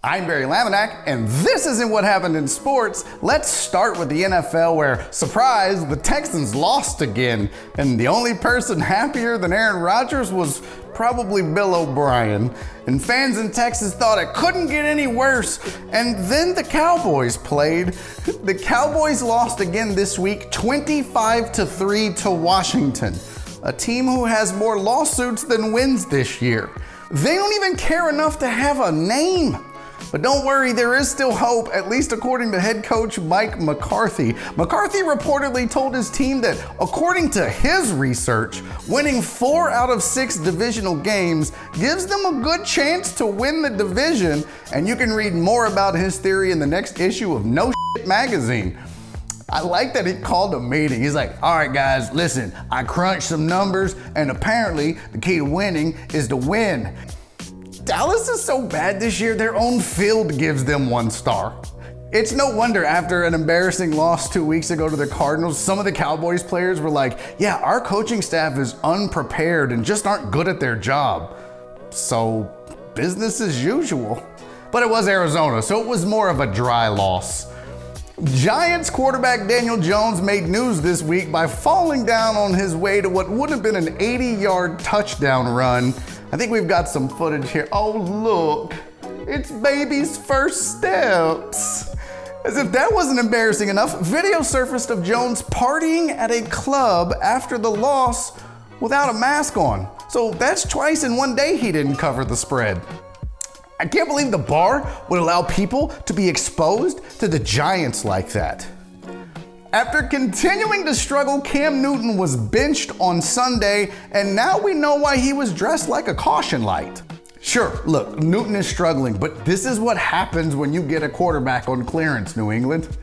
I'm Barry Laminack, and this isn't what happened in sports. Let's start with the NFL where, surprise, the Texans lost again. And the only person happier than Aaron Rodgers was probably Bill O'Brien. And fans in Texas thought it couldn't get any worse. And then the Cowboys played. The Cowboys lost again this week, 25-3 to Washington, a team who has more lawsuits than wins this year. They don't even care enough to have a name. But don't worry, there is still hope, at least according to head coach Mike McCarthy. McCarthy reportedly told his team that, according to his research, winning 4 out of 6 divisional games gives them a good chance to win the division, and you can read more about his theory in the next issue of No Shit magazine. I like that he called a meeting. He's like, all right guys, listen, I crunched some numbers, and apparently the key to winning is to win. Dallas is so bad this year, their own field gives them 1 star. It's no wonder after an embarrassing loss 2 weeks ago to the Cardinals, some of the Cowboys players were like, yeah, our coaching staff is unprepared and just aren't good at their job. So, business as usual. But it was Arizona, so it was more of a dry loss. Giants quarterback DanielJone made news this week by falling down on his way to what would have been an 80-yard touchdown run. I think we've got some footage here. Oh, look, it's baby's first steps. As if that wasn't embarrassing enough, video surfaced of Jones partying at a club after the loss without a mask on. So that's twice in one day he didn't cover the spread. I can't believe the bar would allow people to be exposed to the Giants like that. After continuing to struggle, CamNewton was benched on Sunday, and now we know why he was dressed like a caution light. Sure, look, Newton is struggling, but this is what happens when you get a quarterback on clearance, New England.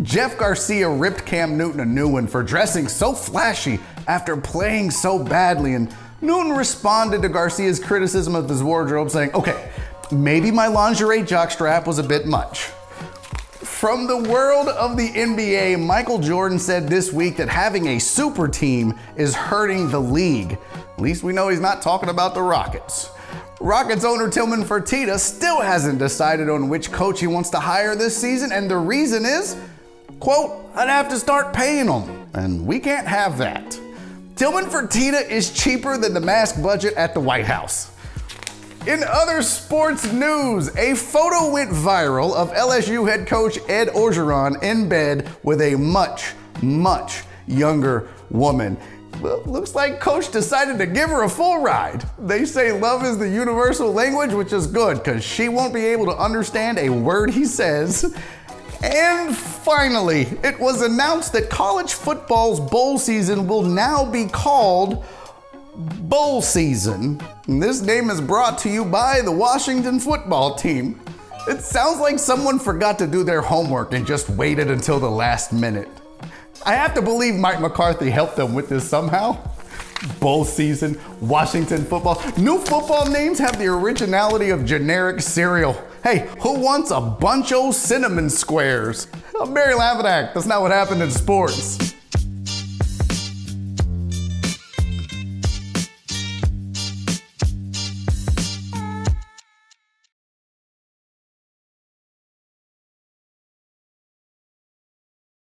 Jeff Garcia ripped CamNewton a new one for dressing so flashy after playing so badly, and Newton responded to Garcia's criticism of his wardrobe saying, okay, maybe my lingerie jockstrap was a bit much. From the world of the NBA, Michael Jordan said this week that having a super team is hurting the league. At least we know he's not talking about the Rockets. Rockets owner TillmanFertitta still hasn't decided on which coach he wants to hire this season, and the reason is, quote, I'd have to start paying him, and we can't have that. TillmanFertitta is cheaper than the mask budget at the White House. In other sports news, a photo went viral of LSU head coach EdOgeron in bed with a much, much younger woman. Well, looks like coach decided to give her a full ride. They say love is the universal language, which is good because she won't be able to understand a word he says. And finally, it was announced that college football's bowl season will now be called BowlSeason. This name is brought to you by the Washington Football Team. It sounds like someone forgot to do their homework and just waited until the last minute. I have to believe Mike McCarthy helped them with this somehow. BowlSeason, Washington football. New football names have the originality of generic cereal. Hey, who wants a bunch of cinnamon squares? I'm Barry Laminack. That's not what happened in sports.